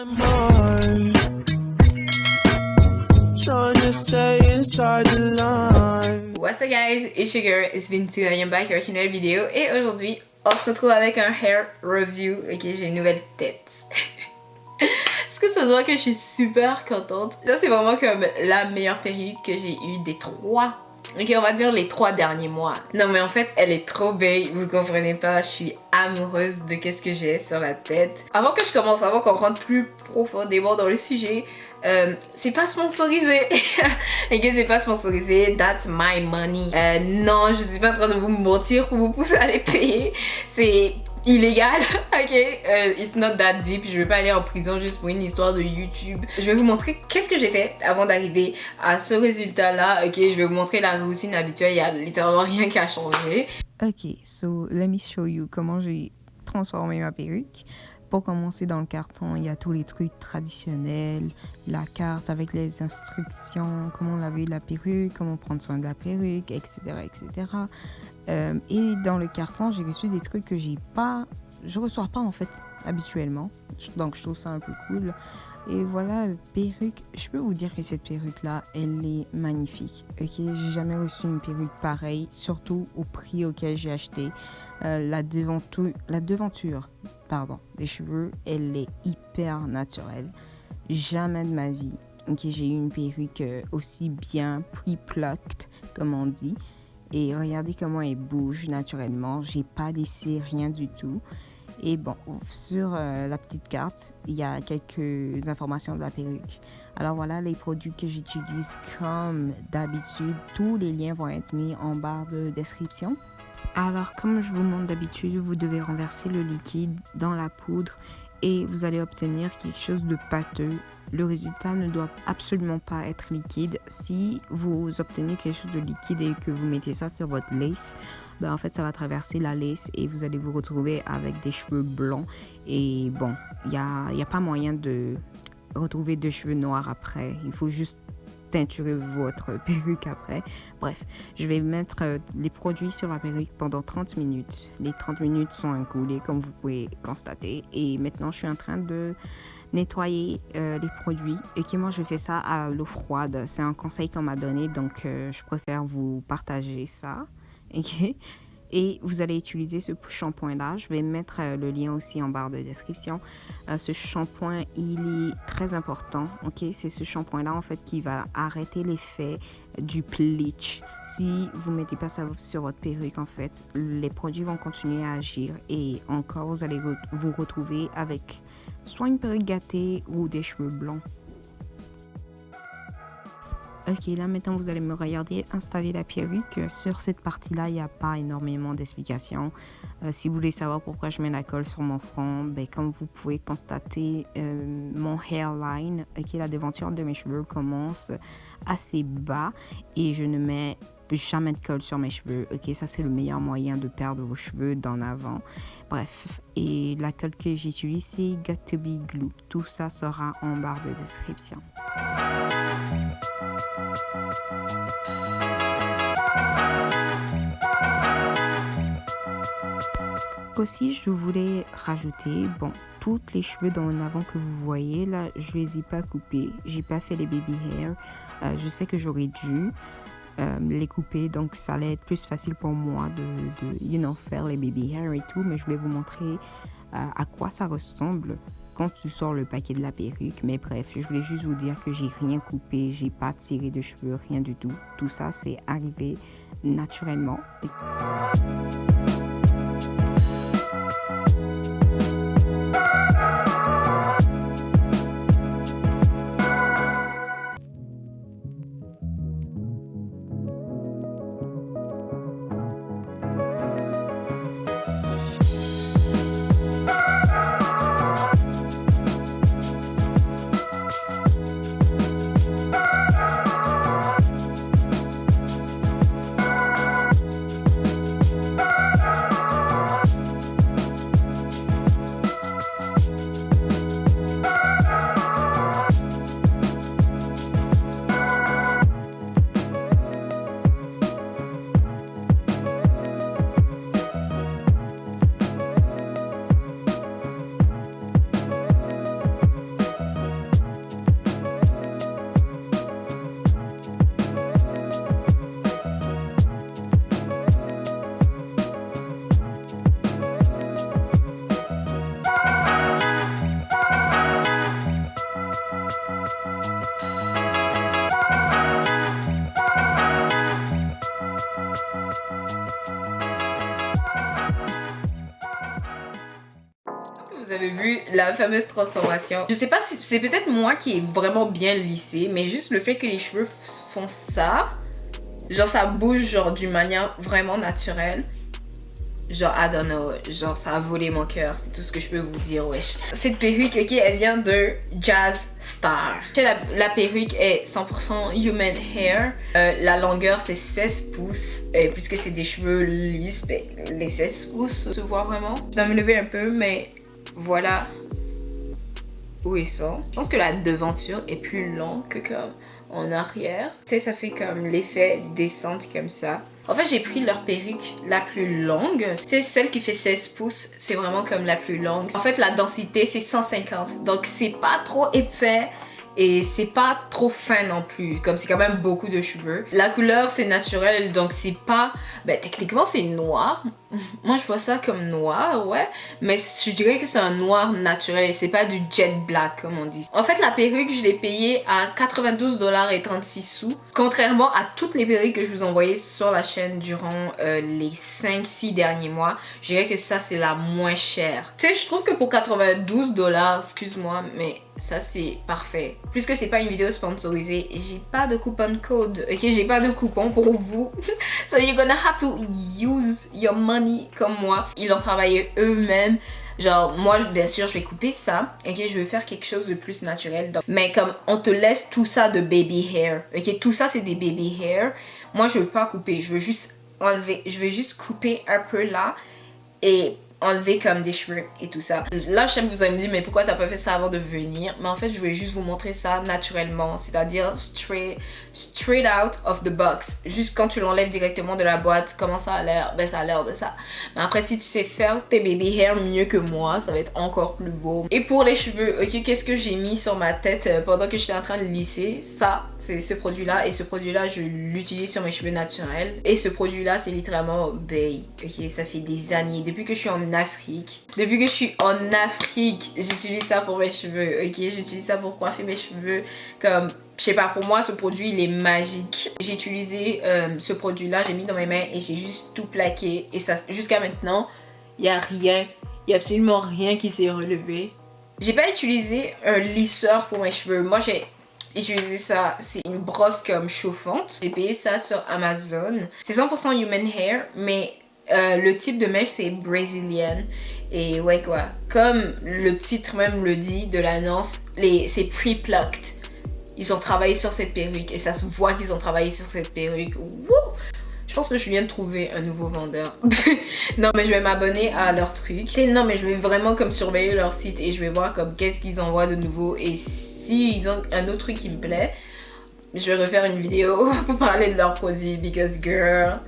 I'm bored, trying to stay inside the line. What's up guys, it's your girl, it's Vinti, I am back avec une nouvelle vidéo et aujourd'hui on se retrouve avec un hair review. Ok, j'ai une nouvelle tête. Est-ce que ça se voit que je suis super contente? Ça c'est vraiment comme la meilleure perruque que j'ai eue des 3. Ok, on va dire les 3 derniers mois. Non mais en fait elle est trop belle, vous comprenez pas, je suis amoureuse de qu'est-ce que j'ai sur la tête. Avant que je commence, avant qu'on rentre plus profondément dans le sujet, c'est pas sponsorisé. Ok, c'est pas sponsorisé, that's my money. Non, je suis pas en train de vous mentir pour vous pousser à les payer. C'est illégal, ok, it's not that deep, je vais pas aller en prison juste pour une histoire de YouTube. Je vais vous montrer qu'est-ce que j'ai fait avant d'arriver à ce résultat là, ok, je vais vous montrer la routine habituelle, il y a littéralement rien qui a changé. Ok, so let me show you comment j'ai transformé ma perruque. Pour commencer, dans le carton, il y a tous les trucs traditionnels, la carte avec les instructions, comment laver la perruque, comment prendre soin de la perruque, etc. etc. Et dans le carton, j'ai reçu des trucs que je reçois pas en fait habituellement. Donc je trouve ça un peu cool. Et voilà, perruque, je peux vous dire que cette perruque-là, elle est magnifique. Ok, j'ai jamais reçu une perruque pareille, surtout au prix auquel j'ai acheté. La devanture des cheveux, elle est hyper naturelle. Jamais de ma vie, ok, j'ai eu une perruque aussi bien pre-plucked, comme on dit. Et regardez comment elle bouge naturellement. J'ai pas laissé rien du tout. Et bon, sur la petite carte, il y a quelques informations de la perruque. Alors voilà les produits que j'utilise comme d'habitude. Tous les liens vont être mis en barre de description. Alors comme je vous montre d'habitude, vous devez renverser le liquide dans la poudre et vous allez obtenir quelque chose de pâteux. Le résultat ne doit absolument pas être liquide. Si vous obtenez quelque chose de liquide et que vous mettez ça sur votre lace, ben en fait ça va traverser la lace et vous allez vous retrouver avec des cheveux blancs. Et bon, il y a pas moyen de retrouver de cheveux noirs après. Il faut juste teinturer votre perruque après. Bref, je vais mettre les produits sur la perruque pendant 30 minutes. Les 30 minutes sont écoulées comme vous pouvez constater. Et maintenant, je suis en train de nettoyer les produits. Et que moi, je fais ça à l'eau froide. C'est un conseil qu'on m'a donné, donc je préfère vous partager ça. Ok? Et vous allez utiliser ce shampoing-là. Je vais mettre le lien aussi en barre de description. Ce shampoing, il est très important. Ok, c'est ce shampoing-là en fait qui va arrêter l'effet du bleach. Si vous mettez pas ça sur votre perruque, en fait, les produits vont continuer à agir et encore vous allez vous retrouver avec soit une perruque gâtée ou des cheveux blancs. Ok, là maintenant vous allez me regarder installer la perruque. Sur cette partie-là, il n'y a pas énormément d'explications. Si vous voulez savoir pourquoi je mets la colle sur mon front, ben, comme vous pouvez constater, mon hairline, ok, la devanture de mes cheveux commence assez bas et je ne mets jamais de colle sur mes cheveux. Ok, ça c'est le meilleur moyen de perdre vos cheveux d'en avant. Bref, et la colle que j'utilise c'est Got To Be Glue. Tout ça sera en barre de description. Aussi, je voulais rajouter, bon, toutes les cheveux dans en avant que vous voyez, là, je les ai pas coupés. J'ai pas fait les baby hair. Je sais que j'aurais dû les couper, donc ça allait être plus facile pour moi de faire les baby hair et tout, mais je voulais vous montrer à quoi ça ressemble quand tu sors le paquet de la perruque. Mais bref, je voulais juste vous dire que j'ai rien coupé, j'ai pas tiré de cheveux, rien du tout. Tout ça, c'est arrivé naturellement. Vous avez vu la fameuse transformation. Je sais pas si c'est peut-être moi qui est vraiment bien lissé, mais juste le fait que les cheveux font ça, genre ça bouge genre d'une manière vraiment naturelle. Genre, I don't know, genre ça a volé mon cœur, c'est tout ce que je peux vous dire, wesh. Cette perruque, ok, elle vient de Jazz Star. La perruque est 100% human hair. La longueur c'est 16 pouces. Puisque c'est des cheveux lisses, ben, les 16 pouces se voient vraiment. Je dois me lever un peu, mais voilà où ils sont. Je pense que la devanture est plus longue que comme en arrière. Tu sais, ça fait comme l'effet descente comme ça. En fait, j'ai pris leur perruque la plus longue. Tu sais, celle qui fait 16 pouces, c'est vraiment comme la plus longue. En fait, la densité, c'est 150. Donc, c'est pas trop épais. Et c'est pas trop fin non plus, comme c'est quand même beaucoup de cheveux. La couleur c'est naturel, donc c'est pas... Ben techniquement c'est noir. Moi je vois ça comme noir, ouais. Mais je dirais que c'est un noir naturel et c'est pas du jet black comme on dit. En fait la perruque je l'ai payée à 92,36$. Contrairement à toutes les perruques que je vous envoyais sur la chaîne durant les 5-6 derniers mois, je dirais que ça c'est la moins chère. Tu sais, je trouve que pour 92$, excuse-moi, mais ça c'est parfait. Puisque c'est pas une vidéo sponsorisée, j'ai pas de coupon code, ok? J'ai pas de coupon pour vous. So you're gonna have to use your money comme moi. Ils ont travaillé eux-mêmes. Genre, moi, bien sûr, je vais couper ça. Ok, je vais faire quelque chose de plus naturel. Donc, mais comme on te laisse tout ça de baby hair. Ok, tout ça, c'est des baby hair. Moi, je veux pas couper. Je veux juste enlever. Je vais juste couper un peu là. Et enlever comme des cheveux et tout ça. Là, je sais que vous allez me dire, mais pourquoi t'as pas fait ça avant de venir? Mais en fait, je voulais juste vous montrer ça naturellement. C'est-à-dire straight out of the box. Juste quand tu l'enlèves directement de la boîte, comment ça a l'air? Ben, ça a l'air de ça. Mais après, si tu sais faire tes baby hair mieux que moi, ça va être encore plus beau. Et pour les cheveux, ok, qu'est-ce que j'ai mis sur ma tête pendant que j'étais en train de lisser? Ça, c'est ce produit-là. Et ce produit-là, je l'utilise sur mes cheveux naturels. Et ce produit-là, c'est littéralement Bay. Ok, ça fait des années. Depuis que je suis en Afrique. Depuis que je suis en Afrique, j'utilise ça pour mes cheveux, ok? J'utilise ça pour coiffer mes cheveux. Comme, je sais pas, pour moi, ce produit, il est magique. J'ai utilisé ce produit-là, j'ai mis dans mes mains et j'ai juste tout plaqué. Et ça, jusqu'à maintenant, il n'y a rien. Il n'y a absolument rien qui s'est relevé. J'ai pas utilisé un lisseur pour mes cheveux. Moi, j'ai utilisé ça. C'est une brosse comme chauffante. J'ai payé ça sur Amazon. C'est 100% human hair, mais... le type de mèche c'est Brazilian et ouais quoi, comme le titre même le dit de l'annonce, c'est pre-plucked. Ils ont travaillé sur cette perruque et ça se voit qu'ils ont travaillé sur cette perruque. Wouh! Je pense que je viens de trouver un nouveau vendeur. Non mais je vais m'abonner à leur truc. Non mais je vais vraiment comme surveiller leur site et je vais voir comme qu'est-ce qu'ils envoient de nouveau et si ils ont un autre truc qui me plaît, je vais refaire une vidéo pour parler de leurs produits because girl...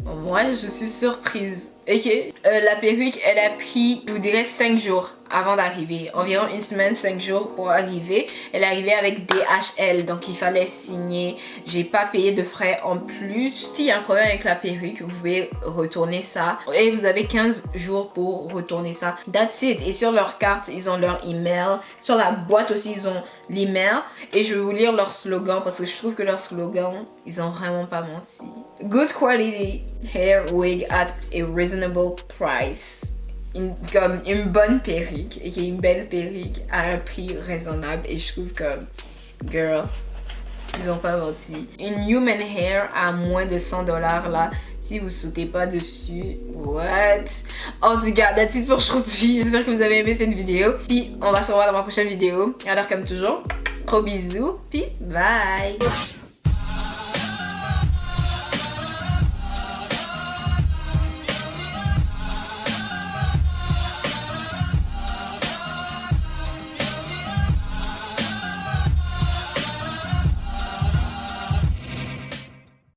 Moi, je suis surprise. Ok, la perruque, elle a pris, je vous dirais, 5 jours avant d'arriver. Environ une semaine, 5 jours pour arriver. Elle est arrivée avec DHL, donc il fallait signer. J'ai pas payé de frais en plus. S'il y a un problème avec la perruque, vous pouvez retourner ça. Et vous avez 15 jours pour retourner ça. That's it. Et sur leur carte, ils ont leur email. Sur la boîte aussi, ils ont l'email. Et je vais vous lire leur slogan parce que je trouve que leur slogan, ils ont vraiment pas menti. Good quality hair wig at a reasonable price. Comme une bonne perruque et une belle perruque à un prix raisonnable et je trouve que girl, ils ont pas menti. Une human hair à moins de 100$ là, si vous sautez pas dessus, what? En tout cas, that's it pour aujourd'hui. J'espère que vous avez aimé cette vidéo. Puis on va se revoir dans ma prochaine vidéo. Alors comme toujours, gros bisous, puis bye.